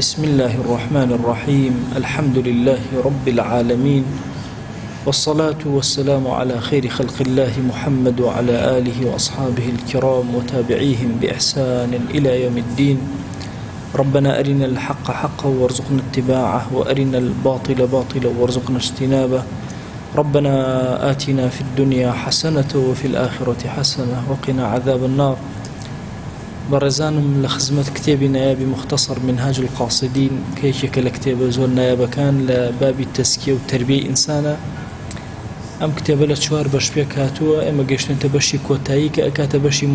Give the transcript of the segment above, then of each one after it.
بسم الله الرحمن الرحيم الحمد لله رب العالمين والصلاة والسلام على خير خلق الله محمد وعلى آله وأصحابه الكرام وتابعيهم بإحسان إلى يوم الدين. ربنا أرنا الحق حقا وارزقنا اتباعه وأرنا الباطل باطلا وارزقنا اجتنابه. ربنا آتنا في الدنيا حسنة وفي الآخرة حسنة وقنا عذاب النار. برزانم لخزمة كتابي نيابي مختصر منهاج القاصدين كيشك لكتاب زور نيابة كان لباب التزكية والتربية إنسانا. أم كتاب لتشوار بشبيك هاتوا أما قيشتن تبشي كوتايك أكات بشي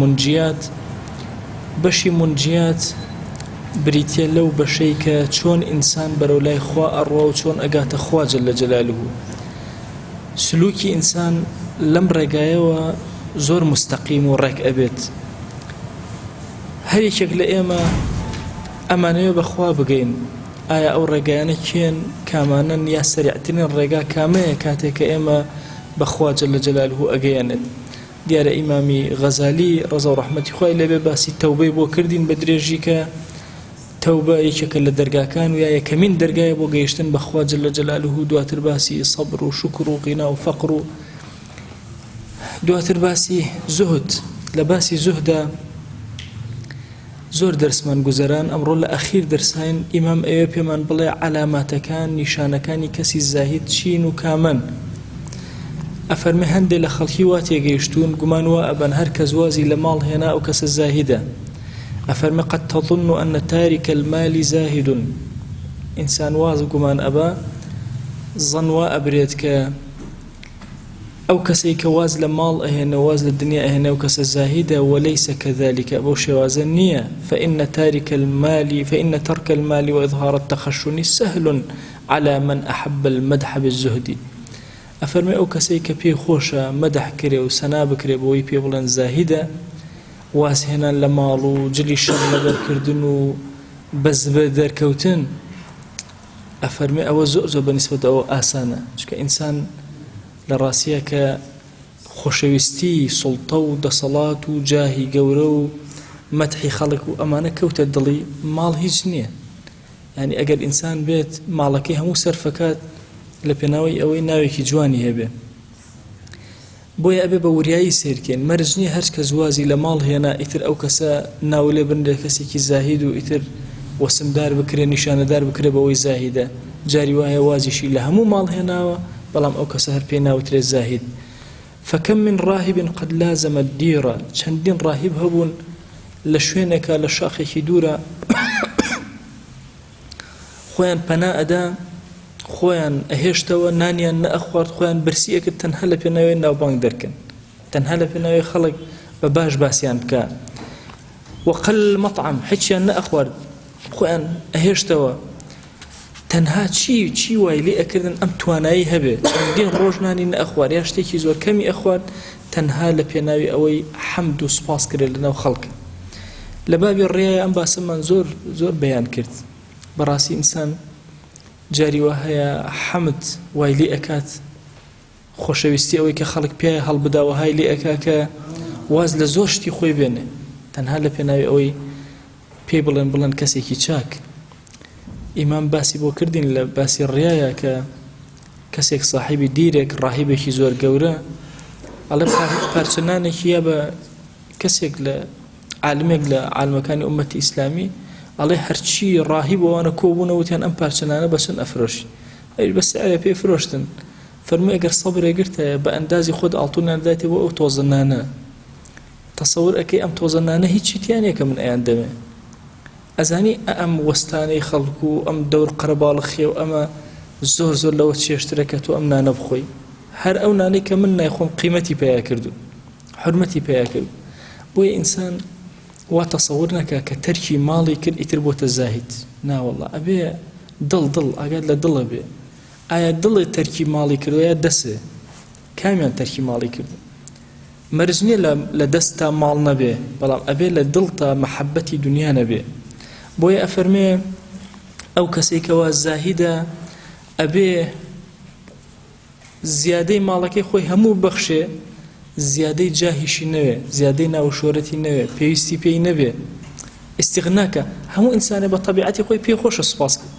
منجيات بريتيا لو بشيك شون إنسان برولاي خوا أروا وشون أقات خوا جل جلاله. سلوكي إنسان لم رقايا زور مستقيم ورق أبيت هەر یەکێک لە ئێمە ئەمانەوە بەخوا بگەین ئایا ئەو ڕێگایانە کێن کامانن یا سەریعترین ڕێگا کامەیە کاتێک کە ئێمە بەخوا جەل جەلاله ئەگەیەنێت. دیارە ئیمامی غەزالی ڕەزا و ڕەحمەتی خوای لێبێ باسی تەوبەی بۆ کردین بە درێژی کە تەوبە یەکێکە لە دەرگاکان و یا یەکەمین دەرگایە بۆ گەیشتن بەخوا جەل جەلاله. دواتر باسی سەبر و شکر و غینا و فەقر و دواتر باسی زوهد. لە باسی زوهدا زۆر دەرسمان گوزەران ئەمڕۆ لە ئەخیر دەرساین ئیمام ئەوێ پێمان بڵێ علاماتەکان نیشانەکانی کەسی زاهید چین و کامەن. ئەفەرمێ هەندێک لە خەڵکی وا تێگەیشتون گومان وا ئەبەن هەر کەس وازی لە ماڵ هێنا ئەو کەسە زاهیدە. ئەفەرمێ قەد تەظن ئەنە تاریکە المالی زاهید. ئینسان واز گومان ئەبا زەن وا ئەبرێت کە ئەو کەسەی کە واز لە ماڵ ئەهێنە واز لە دنیا ئەهێنە و کەسە زاهیدە وەلەیسە کەذالکە بەو شێوازە نییە. فإن ترك المال وإظهار التخشن سهل على من أحب المدح بالزهد. ئەفەرمێ ئەو کەسەی کە پێی خۆشە مەدح کرێ و سەنا بکرێ بۆی پێ بڵێن زاهیدە واز هێنان لە ماڵ و جلی شەڕ لەبەرکردن و بەزبە دەرکەوتن. ئەفەرمێ ئەوە زۆر بەنسبەت ئەوە ئاسانە چکە ئینسان لە ڕاستیە کە خۆشەویستی سوڵتە و دەسەڵات و جاهی گەورە و مەدحی خەڵک و ئەمانە کەوتە دڵی ماڵ هیچ نییە. یعنی ئەگەر ئینسان بێت ماڵەکەی هەموو سەرفەکات لە پێناوی ئەوەی ناوێکی جوانی هەبێ بۆیە ئەبێ بە وریایی سیرکەین. مەرج نییە هەر کەس وازی لە ماڵ هێنا ئیتر ئەو کەسە ناو لێ بندێ کەسێکی زاهید و ئیتر وەسمدار بکرێ نیشانەدار بکرێ بەوەی زاهیدە. جاری وایە وازیشی لە هەموو ماڵ هێناوە بەڵام ئەو کەسە هەر پێی ناوترێ زاهید. فەکەم من ڕاهب قد لازم الديرة. چەندین ڕاهب هەبوون لە شوێنێکە لە شاخێکی دوورە خۆیان پەنا ئەدا خۆیان ئەهێشتەوە نانیان نەئەخوارد خۆیان برسی ئەکرد تەنها لە پێناوی ناوبانگ دەرکەن تەنها لە پێناوی خەڵک بە باش باسییان بکە. وقل المطعم هیچیان نەئەخوارد خۆیان ئەهێشتەوە تەنها چی وای لێ ئەکردن ئەم توانایی هەبێ چەندین ڕۆژنانی نەئەخوار یا شتێکی زۆر کەمی ئەخوارد تەنها لە پێناوی ئەوەی حەمد و سوپاس کرێت لەناو خەڵکە. لە بابی ڕێیە ئەم باسەمان زۆر بەیان کرد. بەڕاستی ئینسان جاری وا هەیە حەمد وای لێ ئەکات خۆشەویستی ئەوەی کە خەڵک پێ هەڵبداوەهای لێ ئەکا کە واز لە زۆر شتی خۆی بێنێ تەنها لە پێناوی ئەوەی پێی بڵێن کەسێکی چاک. ئیمام باسی بۆ کردین لە باسی ڕیایە کە کەسێک ساحیبی دیرێک ڕاهیبێکی زۆر گەورە ئەڵێ پارچەنانێکی یا بە کەسێک لە عالمێک لە عالمەکانی ئومەتی ئیسلامی ئەڵێ هەرچی ڕاهیب وانە کۆبوونەوتیان ئەم پارچەنانە بەچەند ئەفرۆشی ئەی بەسیارە پێی فرۆشتن. فەرمووی ئەگەر سەبرێ گرتە بە ئەندازی خۆت ئاڵتوونیان دایتێ بۆ ئەو تۆزەنانە تەسەور ئەکەی ئەم تۆزەنانە هیچی تیانەیە کە من ئەیان دەمێ ئەزانی ئەم وەستانەی خەڵک و ئەم دەور قەرەباڵخێ و ئەمە زۆر لەوە چێشترەکە تۆ ئەم نانە بخۆی هەر ئەو نانەی کە من نایخۆم قیمەتی پێیا کردو حرمەتی پێیا کرد. بۆیە ئینسان وا تەسەور نەکە کە تەرکی ماڵی کرد ئیتر بۆتە زاهید. ناوەڵڵا ئەبێ دڵ ئاگات لە دڵە بێ. ئایا دڵێ تەرکی ماڵی کردو یا دەسێ کامیان تەرکی ماڵی کردو. مەرج نییە لە دەست تا ماڵ نەبێ بەڵام ئەبێ لە دڵ تا مەحەبەتی دنیا نەبێ. بۆیە ئەفەرمێ ئەو کەسێکەوە زاهیدە ئەبێ زیادەی ماڵەکەی خۆی هەموو بەخشێ زیادەی جاهیشی نەوێ زیادەی ناوشۆرەتی نەوێ پێویستی پێی نەبێ استغناك همو إنسان بطبيعتي خوي بيه خوش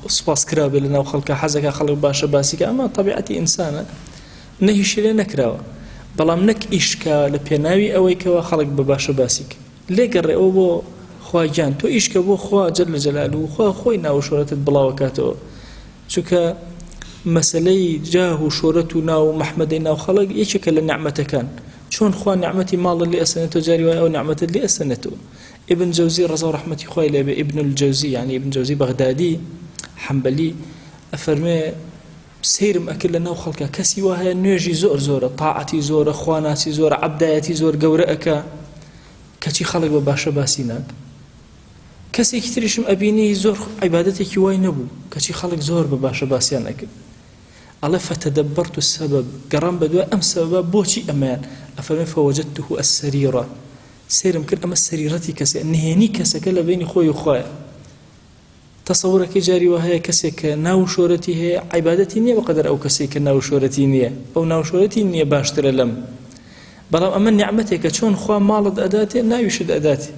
سپاس كرابي لنا وخلق حزك خلق باشا باسيك أما طبيعتي إنسانة نهيش لنا كراوة بلام نك إشكا لبيناوي أويك خلق بباشا باسيك ليه قرأ أو بو خوا جان تو إشكا بو خوا جل جلاله خوا خوي ناو شورة بلاوكاتو چونك مسألة جاه شورة ناو محمد ناو خلق يشكل للنعمة كان شون خوا نعمتي مال اللي أسنته جاري أو نعمة اللي أسنته ابن جوزي رضا رحمتي خوي لي ابن الجوزي يعني ابن جوزي بغدادي حنبلي أفرمي سير مأكل لنا وخلقه كسي وهي نيجي زور طاعتي زور خواناتي زور عبدايتي زور قورئك كتي خلق بباشا باسيناك كسي كتريشم أبيني زور عبادتك واي نبو كتي خلق زور بباشا باسيانك الله فتدبرت السبب قرام بدوا أم سبب بوشي أمان أفرمي فوجدته السريرة سير ممكن أما السريرتي كسي نهيني كسي كلا بيني خوي وخويا تصورك جاري وهي كسي كناو شورتي هي عبادتي نية بقدر أو كسي كناو شورتي نية أو ناو شورتي نية باشتر لم بلام أما نعمتك شون خوا مالد أداتي نا يشد أداتي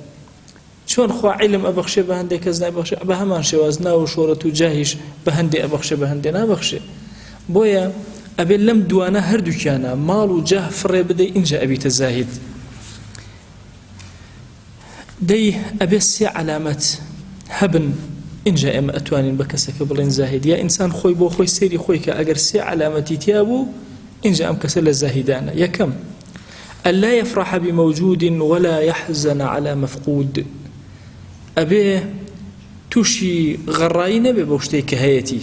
شون خوا علم أبخشي بهندي كزنا أبخشي بهمان شواز ناو شورتو جاهش بهندي أبخشي بهندي نا أبخشي بويا أبي لم دوانا هردو كانا مال وجاه فري بدي إنجا أبي تزاهد دي أبي سي علامات هبن إنجا إما أتوانين بكسك بلين زاهد يا إنسان خوي بو خوي سيري خويك أجر سي علامتي تيابو إنجا أم كسل الزاهدانا يا كم ألا يفرح بموجود ولا يحزن على مفقود أبي توشي غراينا ببوشتيك هيتي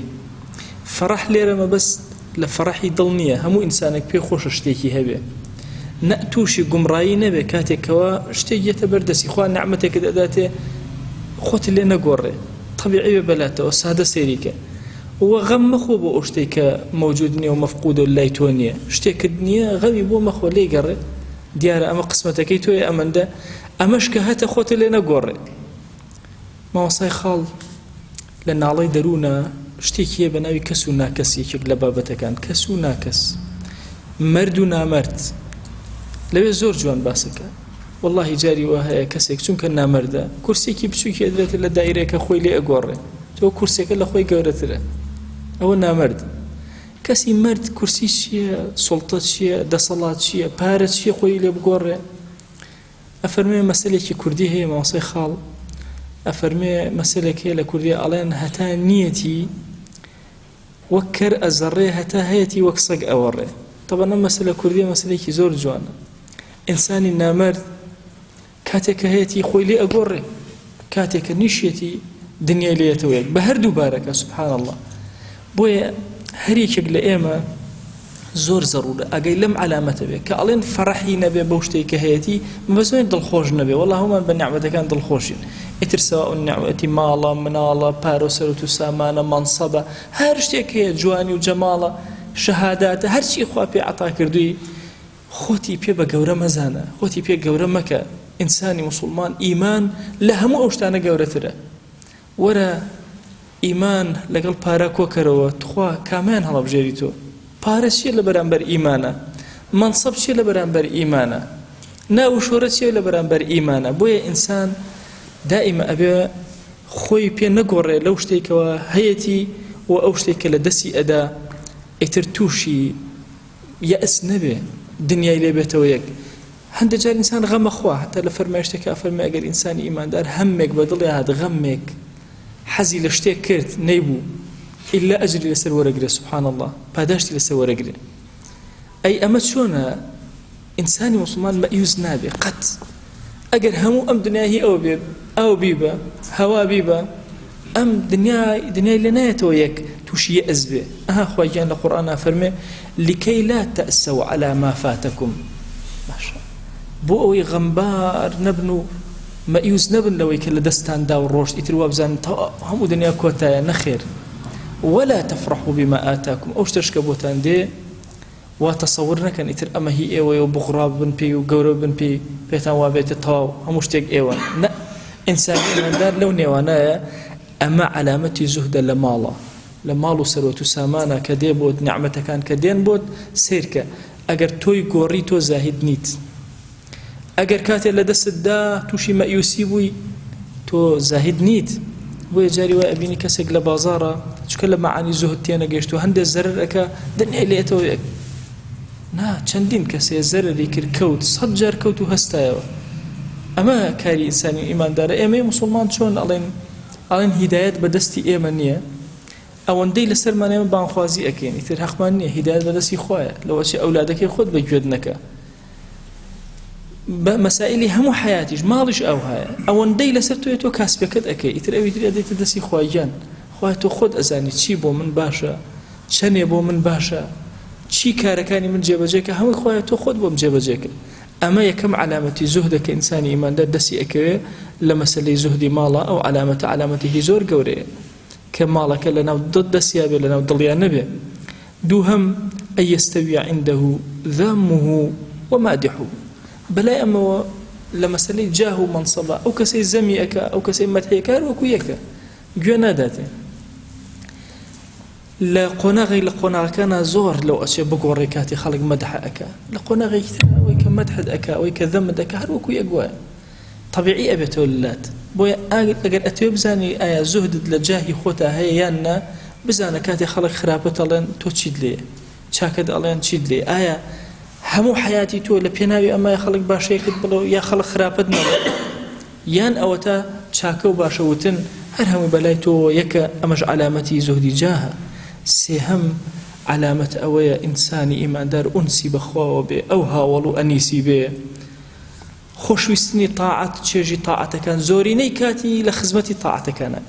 فرح ليرة ما بس لفرحي ضلنية همو إنسانك بي خوش اشتيكي هبه نأتوشي قمراينا بكاتك كوا اشتيكي تبردسي خوان نعمتك داداتي خوت اللي نقوري طبيعي بلاته وسادة سيريكا وغم مخو بو اشتيك موجودني ومفقود اللايتونية اشتيك الدنيا غمي بو مخو لي قري ديارة أما قسمتك يتوي أمن ده أمشك هاتا خوت اللي نقوري ما وصاي خال لأن علي درونا شتێکی بەناوی کەس و ناکەسێکێک لە بابەتەکان کەس و ناکەس مرد و نامرد لەوێ زۆر جوان باسەکە والله جاری وا هەیە کەسێک چونکە نامەردە کورسێکی بچووکی ئەدرێتە لە دایرەکە خۆی لێ ئەگۆڕێ تۆ کورسێکە لە خۆی گەورەترە ئەوە نامرد کەسی مرد کورسی چییە سوڵتە چییە دەسەڵات چییە پارە چییە خۆی لێ بگۆڕێ ئەفەرمێ مەسەلێکی کوردی هەیە مامۆستای خاڵ ئەفەرمێ مەسەلێک هەیە لە کوردی ئەڵێن هەتا نیەتی وەک کەر ئەزەڕێ هەتا هەیەتی وەک سەگ ئەوەڕێ طبعا ئەم مەسەلە کوردیە مەسەلێکی زۆر جوانە ئینسانی نامەرد کاتێککە هەیەتی خۆی لێ ئەگۆڕێ کاتێککە نیشێتی دنیای لێتەوەیەک بە هەردوو بارەکە سوبحان الله بۆیە هەریەکێک لە ئێمە زۆر زەڕورە ئەگەی لەم علامەتە بێ کە ئەڵێن فەرەحی نەبێ بەو شتێک کە هەیەتی مەبەستەوەی دڵخۆش نەبێ والله هەمان بە نعمەتەکان دڵخۆشین ئیتر سەواء نعمەتی ماڵە مناڵە پارە و سەرەت و سامانە مەنسەبە هەر شتێک هەیە جوانی و جەماڵە شەهاداتە هەرچی خوا پێ عەتا کردووی خۆتی پێ بە گەورە مەزانە خۆتی پێ گەورە مەکە ئینسانی موسڵمان ئیمان لە هەموو ئەو شتانە گەورەترە وەرە ئیمان لەگەڵ پارە کۆکەرەوە تخوا کامیان هەڵەبژێری تۆ پارە چیە لە بەرامبەر ئیمانە مەنسەب چیە لە بەرامبەر ئیمانە ناو شۆرە چیە لە بەرامبەر ئیمانە بۆیە ئینسان دائما ئەبێ خۆی پێ نەگۆڕێ لەو شتێکەوە هەیەتی و ئەو شتێکە لە دەستی ئەدا ئیتر تووشی یەئس نەبێ دنیای لێ بێتەوە یەک هەندێک جار ئینسان غەمە خوا هەتا لە فەرمایشتێکە ئەفەرمێ ئەگەر ئینسانی ئیماندار هەمێک بە دڵی هات غەمێک حەزی لە شتێک کرد نەیبوو إلا أجري لسر ورقري سبحان الله پاداشتی لسر ورقري أي أما چۆنە إنسانی مسلمان مەئیوز نابێ قەت ئەگەر هەموو ئەم دنیای ئەو بیبە هەوا بیبە ئەم دنیای لێ نایەتەوە یەک تووشی یەئس بێ ئەها خوای گیان لە قورئانە فەرمێ لكي لا تأسوا على ما فاتكم باشە بۆ ئەوەی غەمبار نەبن و مەئیوز نەبن لەوەی کە لە دەستاندا و ڕۆشت ئیتر وا بزانن هەموو دنیا کۆتایە نەخێر ولا تفرحوا بما آتاكم أو شتشك بوتان دي وتصور نكن إتر أما هي إيوة وبغراب بن بي وقورب بن بي بيتان وابيت الطواو هموشتك إيوة لا إنسان من دار لو نيوانا أما علامتي زهد لمالو سروة سامانا كدي بود نعمة كان كدين بود سيركا أجر توي قوري تو زاهد نيت أجر كاتي لدست دا توشي ما يسيبوي تۆ تۆ زاهد نیت بۆیە جاری وای ئەبینی کەسێک لە بازاڕە چکە لە مەعانی زوهد تێنەگەیشت و هەندێک زەرر ئەکا دەنێلێتەوە یەک نا چەندین کەسێ زەرری کرد کەوت 100 جار کەوت و هەستایەوە ئەمە کاری ئینسانی ئیماندارە ئێمەی موسڵمان چۆن ئەڵێن هیدایەت بەدەستی ئێمە نییە ئەوەندەی لەسەرمان ئێمە بانخوازی ئەکەین ئیتر حەقمان نییە هیدایەت بەدەستی خۆیە لەوەچی ئەولادەکەی خۆت بەگوێت نەکە بە مەسائلی هەموو حیاتیش ماڵیش ئەو هەیە ئەوەندەی لەسەر تۆ کاسبەکەت ئەەکەی ئیتر ئەوی تر ئەدەیتە دەستی خۆیان خۆی تۆ خۆت ئەزانی چی بۆ من باشە چەنێ بۆ من باشە چی کارەکانی من جێبەجێکە هەمووی خۆی تۆ خۆت بۆم جێبەجێکە ئەمە یەکەم علامەتی زوهدەکە ئینسانی ئیماندار دەستی ئەکەوێ لە مەسەلەی زوهدی ماڵە ئەو علامەتێکی زۆر گەورەیە کە ماڵەکە لەناو دەستیا بێ لەناو دڵیان نەبێ دووهەم ئەن یەستەویە عنده ذەمه ومادحه بەلای ئەمەوە لە مەسەلەی جاه و مەنسەبە ئەو کەسەی زەمی ئەکا ئەو کەسەی مەدحیەکە وەکو یەکە گوێ ناداتێ لە قۆناغەکانە زۆر لەو ئەچێ بگۆڕێ کاتی خەڵک مەدح ئەکا لە قۆناغێکی تر ئەوەی کە مەدحت ئەکا ئەوەی کە ذەمت ئەکا هەر وەکو یەک وایە طبیعی ئەبێتەوە لات بۆیە ئەگەر ئەتوێ بزانی ئایا زوهدت لە جاهی خۆتا هەیە یان نا بزانە کاتی خەڵک خراپەت ئەڵێن تۆ چیت لێیە چاکت ئەڵێن چیت لێ ئایا هەموو حیاتی تۆ لە پێناوی ئەمە خەڵک باشەیەکت بڵێ یا خەڵک خراپەت نەڵێ یان ئەوە تا چاکە و باشەوتن هەر هەموو بەلای تۆ یەکە ئەمەش علامەتی زوهدی جاهە سێهەم علامەت ئەوەیە ئینسانی ئیماندار ئونسی بەخواوە بێ ئەو هاوڵ و ئەنیسی بێ خۆشویستنی تاعەت چێژی تاعەتەکان زۆرینەی کاتی لە خزمەتی تاعەتەکانە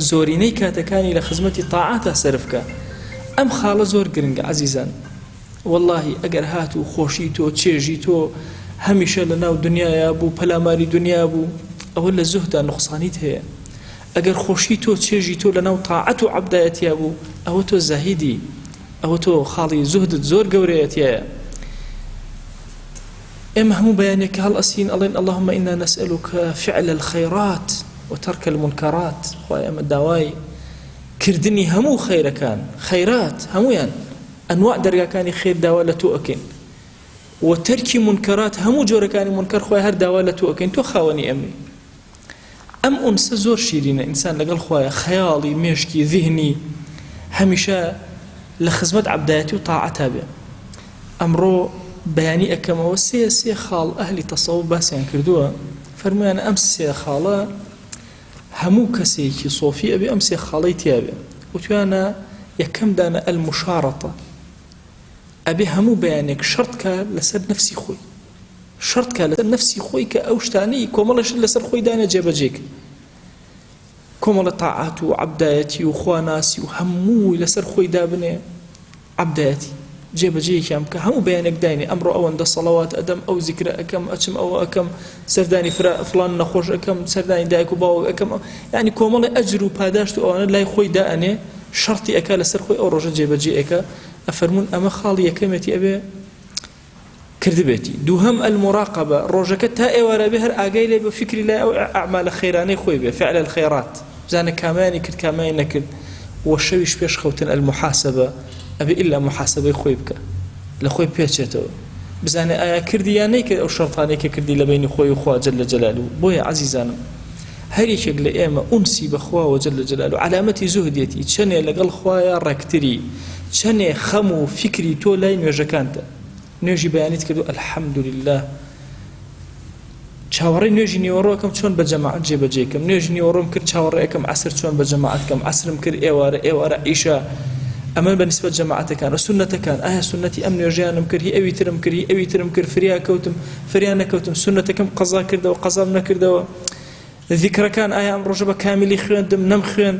زۆرینەی کاتەکانی لە خزمەتی تاعەتە سەرفکە ئەم خاڵە زۆر گرنگە عەزیزان واللهی ئەگەر هات و خۆشی تۆ چێژی تۆ هەمیشە لە ناو دنیاە بوو پەلاماری دنیا بوو ئەوە لە زوهدا نوقسانیت هەیە ئەگەر خۆشی تۆ چێژی تۆ لە ناو تاعەت و عەبدایەتیا بوو ئەوە تۆ زاهیدی ئەوە تۆ خاڵی زوهدت زۆر گەورەیەتیایە ئێمە هەموو بەیانێکە هەڵ ئەسین ئەڵێن اللهم إنا نسألك فعل الخيرات وترك المنكرات خوای ئەمە داوای کردنی هەموو خەیرەکان خەیرات هەمویان ئەنواع دەرگاکانی خێر داوا لە تۆ ئەکەین و تەرکی منکەرات هەموو جۆرەکانی منکەر خوای هەر داوا لە تۆ ئەکەین تۆ خاوەنی ئەمەی ئەم ئونسە زۆر شیرینە ئینسان لەگەڵ خوایە خەیاڵی مێشکی ذهنی هەمیشە لە خزمەت عەبدایەتی و تاعەتا بێ ئەمڕۆ بەیانی ئەکەمەوە سێ خاڵ ئەهلی تەسەووف باسییان کردووە فەرمویانە ئەم سێ خاڵە هەموو کەسێکی سۆفی ئەبێ ئەم سێ خاڵەی تیابێ وتوانە یەکەم دانە المشارەتە ئەبێ هەموو بەیانێک شەرتکە لەسەر نەفسی خۆی شەرتکە لەسەر نەفسی خۆی کە ئەو شتانەی کۆمەڵەش لەسەر خۆی دانە جێبەجێک کۆمەڵە تاعات و عەبدایەتی و خواناسی و هەمووی لەسەر خۆی دابنێ عەبدایەتی جێبەجێیەکیان بکە هەموو بەیانێک داینێ ئەمڕۆ ئەوەندە سەڵەوات ئەدەم ئەو زیکرە ئەکەم ئەچم ئەوە ئەکەم سەردانی فلان نەخۆش ئەکەم سەردانی دایک و باوک ئەکەم یعنی کۆمەڵی ئەجر و پاداشت و ئەوانە لای خۆی دائەنێ شەرتی ئەکا لەسەر خۆی ئەو ڕۆژە جێبەجێ ئەکە ئەفەرمون ئەمە خاڵی یەکەمێتی ئەبێ کردبێتی دووهەم المراقبە ڕۆژەکە تا ئێوارە بێ هەر ئاگای لێ بە فکری لای ئەو ئەعمالە خەیرانەی خۆی بێ فعل الخەیرات بزانە کامیانی کرد کامیانی نەکرد و شەویش پێش خەوتن المحاسبە ئەبێ ئیلا محاسبەی خۆی بکە لە خۆی پێچێتەوە بزانێ ئایا کردی یان نەیکرد ئەو شەرتانەی کە کردی لە بینی خۆی و خوا جەل جەلالو بۆیە عەزیزانم هەر یەکێک لە ئێمە ئونسی بەخواوە جەل جەلالو علامەتی زوهدێتی چەنێ لەگەڵ خوایە ڕێکتری چەنێ خەم و فکری تۆ لای نوێژەکانتە نوێژی بەیانیت کردو الحەمدولله چاوەڕێی نوێژی نیوەڕۆکەم چۆن بە جەماعەت جێبەجێکەم نوێژی نیوەڕۆم کرد چاوەڕێیەکەم عەسر چۆن بە جەماعەتکەم عەسرم کرد ئێوارە عیشا ئەمە بەنسبەت جەماعەتەکان و سونەتەکان ئایا سونەتی ئەم نوێژیانم کرد هی ئەوی ترم کرد هی ئەوی ترم کرد فریا کەوتم فریان نەکەوتم سونەتەکەم قەزا کردەوە قەزام نەکردەوە ذیکرەکان ئایا ئەم ڕۆژە بە کامیلی خوێندم نەم خوێن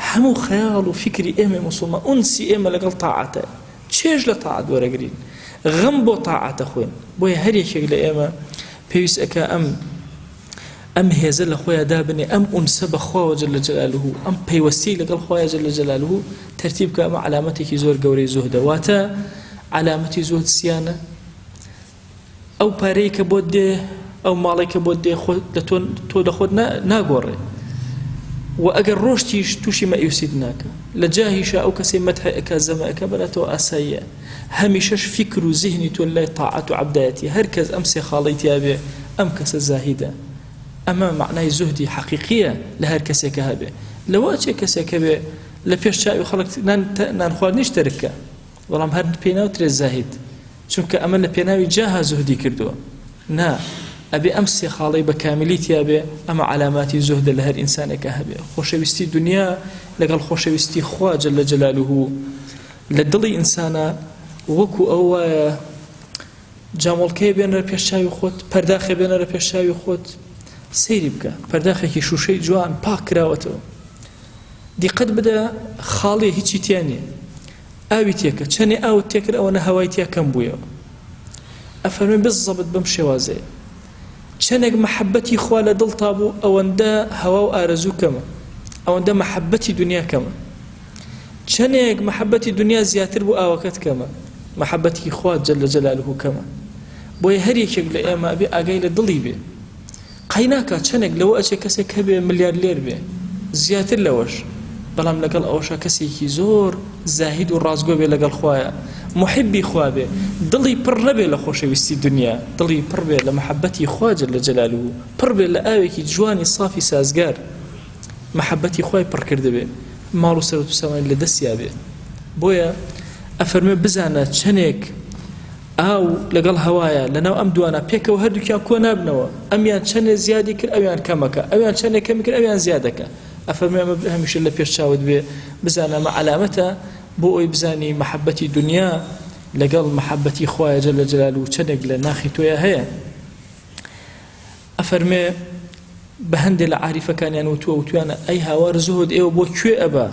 هەموو خەیاڵ و فکری ئێمە موسڵمان ئونسی ئێمە لەگەڵ تاعەتە چێژ لە تاعەت وەرەگرین غەم بۆ تاعەتە خوێن بۆیە هەر یەکێک لە ئێمە پێویست ئەکا ئەم هێزە لە خۆیان دابنێ ئەم ئونسە بەخواوە جەل جەلالوهو ئەم پەیوەستی لەگەڵ خۆیان جەل جەلالوهو تەرتیب کە ئەمە علامەتێکی زۆر گەورەی زوهدە واتە علامەتی زوهد سیانە ئەو پارەی کە بۆت دێ ئەو ماڵی کە بۆت دێ تۆ لە خۆت ناگۆڕێ و ئەگەر ڕۆشتیش تووشی مەئیوسیت ناکە لە جاهیشە ئەو کەسەی مەدحی ئەکا زەمەکە بەلاتەوە ئاساییە هەمیشەش فکر و زیهنی تۆ لای تاعەت و عەبدایەتی هەر کەس ئەم سێ خاڵەی تیابێ ئەم کەسە زاهیدە ئەمە معنای زوهدی حەقیقیە لە هەر کەسێکە هەبێ لەوە چێ کەسێکە بێ لە پێش چاوی خەڵک نان خواردنیش تەرکە بەڵام هەر پێ ناوترێت زاهید چونکە ئەمە لە پێناوی جاها زوهدی کردووە نا ئەبێ ئەم سێ خاڵەی بە کاملی تیا بێ ئەمە علاماتی زوهدە لە هەر ئینسانێکە هەبێ خۆشەویستی دنیا لەگەڵ خۆشەویستی خوا جەل جەلالوه لە دڵی ئینسانە وەکو ئەو وایە جامۆڵکەیە بێنەرە پێشچاوی خۆت پەرداخێ بێنەرە پێشچاوی خۆت سەیری بکە پەرداخێکی شوشەی جوان پاک کراوەتەوە دیقەت بدە خاڵێ هیچی تیان نیە ئاوی تێکە چەنێ ئاوت تێکرد ئەوەنە هەوای تیا کەم بوویەوە ئەفەرمێ بزەبت بەم شێوازەیە چەندێک مەحەبەتی خوا لە دڵ تابوو ئەوەندە هەوا و ئارەزوو کەمە ئەوەندە مەحەبەتی دنیا کەمە چەندێک مەحەبەتی دنیا زیاتر بوو ئاوەکەت کەمە مەحەبەتی خوا جەل جەلالوه کەمە بۆیە هەر یەکێک لە ئێمە بێ ئاگای لە دڵی بێ قەیناکە چەندێک لەوە ئەچێ کەسێک هەبێ ملیاردلێر بێ زیاتر لەوەش بەڵام لەگەڵ ئەوەشە کەسێکی زۆر زاهید و ڕازگۆ بێ لەگەڵ خوایە محبی خوا بێ دڵی پڕ نەبێ لە خۆشەویستی دنیا دڵی پڕ بێ لە مەحەبەتی خوا جەل جەلالوه پڕ بێ لە ئاوێکی جوانی صافی سازگار مەحەبەتی خوای پڕ کرده بێ ماڵ و سەرەت و سامانی لە دەستیا بێ بۆیە ئەفەرمێ بزانە چەندێک ئاو لەگەڵ هەوایە لەناو ئەم دوانە پێکەوە هەردووکیان کۆ نابنەوە ئەمیان چەندێک زیادی کرد ئەویان کەمەکە ئەویان چەندێک کەمی کرد ئەویان زیادەکە ئەفەرمێ ئەمە هەمیشە لە پێش چاوت بێ بزانە ئەمە علامەتە بۆ ئەوی بزانی مەحەبەتی دنیا لەگەڵ مەحەبەتی خوایە جەل جەلالوه چەندێک لە ناخی تۆیە هەیە ئەفەرمێ بە هەندێک لە عاریفەکانیان وتوانە ئەی هاوار زوهد ئێوە بۆ کوێ ئەبا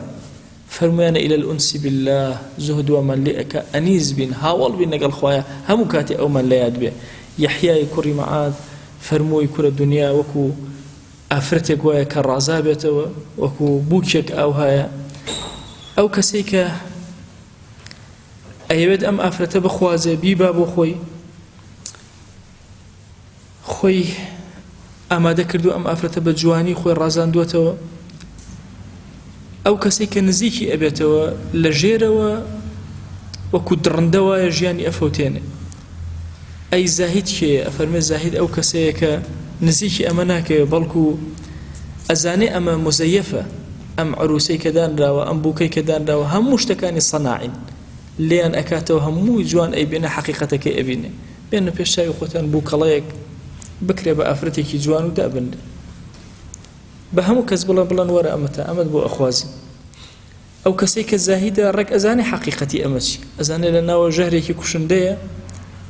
فرمویانە إلى الأنس بالله زهد ومن لئك أنيز بين هاول بين نقل خوايا هم كاتي أو من لا يدبي يحيى كري معاد فرموي كل الدنيا وكو أفرتك ويا كالرعزابة وكو بوكيك أو هايا أو كسيك أيبد أم أفرت بخوازة بيبا بخوي خوي أما ذكردو أم أفرت بجواني خوي رازان دوتو ئەو کەسێک کە نزیکی ئەبێتەوە لە ژێرەوە وەکو دڕندەوە ژیانی ئەفەوتێنێ ئەی زاهید کێیە ئەفەرمێ زاهید ئەو کەسەیە کە نزیکی ئەمە ناکەوێ بەڵکو ئەزانێ ئەمە مزەیەفە ئەم عروسەی کە دانراوە ئەم بووکەی کە دانراوە هەموو شتەکانی سەناعین لێیان ئەکاتەوە هەمووی جوان ئەیبێنە حەقیقەتەکەی ئەبینێ بێنە پێش چاوی خۆتان بووکەڵەیەک بکرێ بە ئافرەتێکی جوان و دابندێ بە هەموو کەس بڵێن وەرە ئەمەتە ئەمەت بۆ ئەخوازی ئەو کەسەی کە زاهیدە ڕێک ئەزانێ حەقیقەتی ئەمە چی ئەزانێ لە ناوە ژەهرێکی کوشندەیە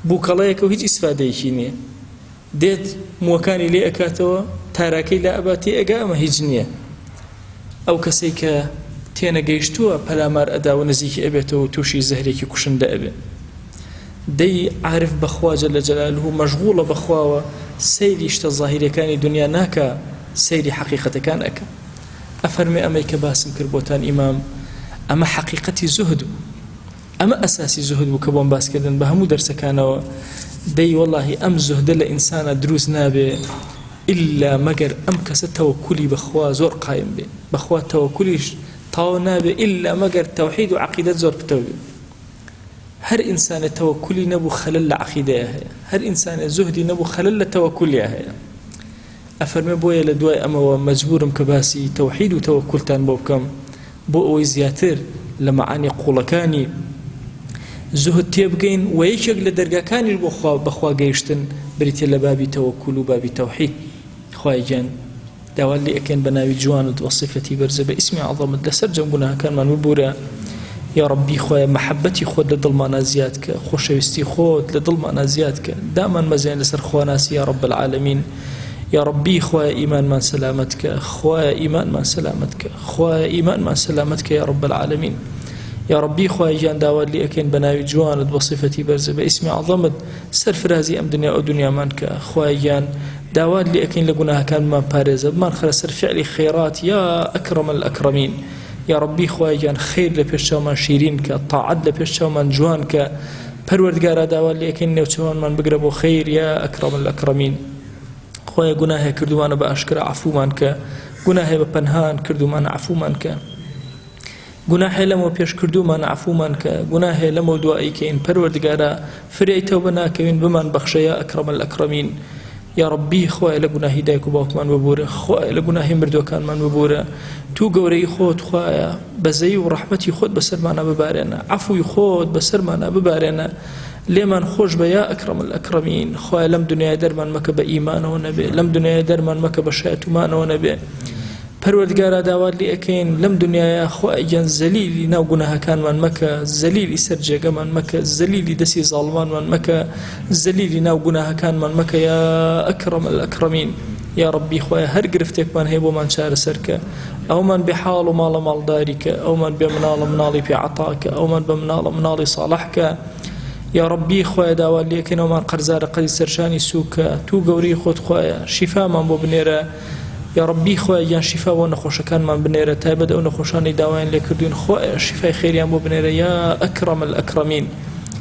بووکەڵەیەکە و هیچ ئیسفادەیەکی نییە دێت مووەکانی لێ ئەکاتەوە تاراکەی لا ئەباتی ئەگا ئەمە هیچ نییە ئەو کەسەی کە تێنەگەیشتووە پەلامار ئەدا و نزیکی ئەبێتەوە و تووشی زەهرێکی کوشندە ئەبێ دەی عارف بەخوا جەل جەلالوه مەشغوڵە بەخواوە سەیری شتە زاهیرەکانی دنیا ناکە سەیری حەقیقەتەکان ئەکە ئەفەرمێ ئەمەی کە باسم کرد بۆتان ئیمام ئەمە حەقیقەتی زوهد ئەمە ئەساسی زوهد بوو کە بۆم باسکردن بە هەموو دەرسەکانەوە دەی وەڵاهی ئەم زوهدە لە ئینسانە دروست نابێ ئللا مەگەر ئەم کەسە تەوەکولی بەخوا زۆر قایم بێ بەخوا تەوەکولیش تاو نابێ ئللا مەگەر تەوحید و عەقیدەت زۆر پتەو بێ هەر ئینسانە تەوەکولی نەبوو خەلەل لە عەقیدەیە هەیە هەر ئینسانە زوهدی نەبوو خەلەل لە تەوەکولیە هەیە ئەفەرمێ بۆیە لە دوای ئەمەوە مەجبورم کە باسی تەوحید و تەوەکولتان بۆ بکەم بۆ ئەوەی زیاتر لە مەعانی قوڵەکانی زوهد تێبگەین و یەکێک لە دەرگاکانی بەخوا گەیشتن بریتێ لە بابی تەوەکول و بابی تەوحید خوای گیان داوا لێ ئەکەین بە ناوی جوانت وە صیفەتی بەرزە بە ئیسمی عەظەمت لەسەر جەم گوناهەکانمان ببورە یا ربی خوای محبەتی خۆت لە دڵمانە زیاد کە خۆشەویستی خۆت لە دڵمانە زیاد کە دامان مەزیان لەسەر خواناسی یا رب العالمین يا ربي خوايا إيمان من سلامتك خوايا إيمان من سلامتك خوايا إيمان من سلامتك يا رب العالمين يا ربي خوايا جان داود لي أكين بناوي جواند بصفتي برزة باسم عظمت سرفرازي أم دنيا أو دنيا منك خوايا جان داود لي أكين لقناها كان ما بارزة بمان خلص فعل خيرات يا أكرم الأكرمين يا ربي خوايا جان خير لبيشتو من شيرينك طاعد لبيشتو من جوانك پروردگارا داود لي أكين نوچوان من بقربو خير يا أكرم الأكرمين خوای گناه کردوانە بە ئاشکرا عەفومان کە گوناهی بە پەنهان کردومانە عەفومان کە گوناهی لەمەوە پێش کردومانە عەفومان کە گوناهی لەمەوە دوایی کەین پەروەردگارە فریای تەوبە ناکەوین بمان بەخشە یا ئەکرەم الئەکرەمین یا ربی خوای لە گوناهی دایک و باوکمان ببورە خوای لە گوناهی مردوەکانمان ببورە تو گەورەی خۆت خوایە بەزەی و ڕەحمەتی خۆت بەسەرمانە ببارێنە عەفوی خۆت بەسەرمانە ببارێنە لێمان خۆش بە یا ئەکرەم الئەکرەمین خوای لەم دنیای دەرمان مەکە بە ئیمانەوە نەبێ لەم دنیای دەرمان مەکە بە شایەتومانەوە نەبێ پەروەردگارە داوات لێ ئەکەین لەم دنیایە خوای گیان زەلیلی ناو گوناهەکانمان مەکە زەلیلی سەر جێگەمان مەکە زەلیلی دەستی زاڵمانمان مەکە زەلیلی ناو گوناهەکانمان مەکە یا ئەکرەم الئەکرەمین یا ربی خوای هەر گرفتێکمان هەیە بۆمان چارەسەرکە ئەومان بێ حاڵ و ماڵە ماڵداریکە ئەومان بێ مناڵە مناڵی پێعەتاکە ئەومان بە مناڵە مناڵی ساڵحکە یا ربی خوای داوات لێ ئەکەینەوەمان قەرزارە قەری سەرشانی سووکە تو گەورەی خۆت خوایە شیفامان بۆ بنێرە یا ربی خوای یان شیفا بۆ نەخۆشەکانمان بنێرە تایبەت ئەو نەخۆشانی داوایان لێ کردوین خوای شیفای خێریان بۆ بنێرە یا ئەکرەم الئەکرەمین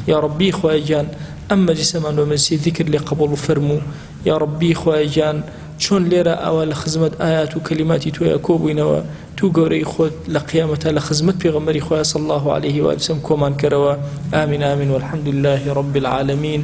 یا ربی خوای گیان ئەم مەجلیسەمان بە مەجلیسی ذیکر لێ قبوڵ فەرموو یا ربی خوای گیان چۆن لێرە ئەوە لە خزمەت ئايات و کەلیماتی تۆیە کۆبووینەوە تو گەورەی خۆت لە قیامەتە لە خزمەت پێغەمبەری خوای صلی الله عليه و سلم کۆمان کەرەوە آمین آمین والحمد لله رب العالمين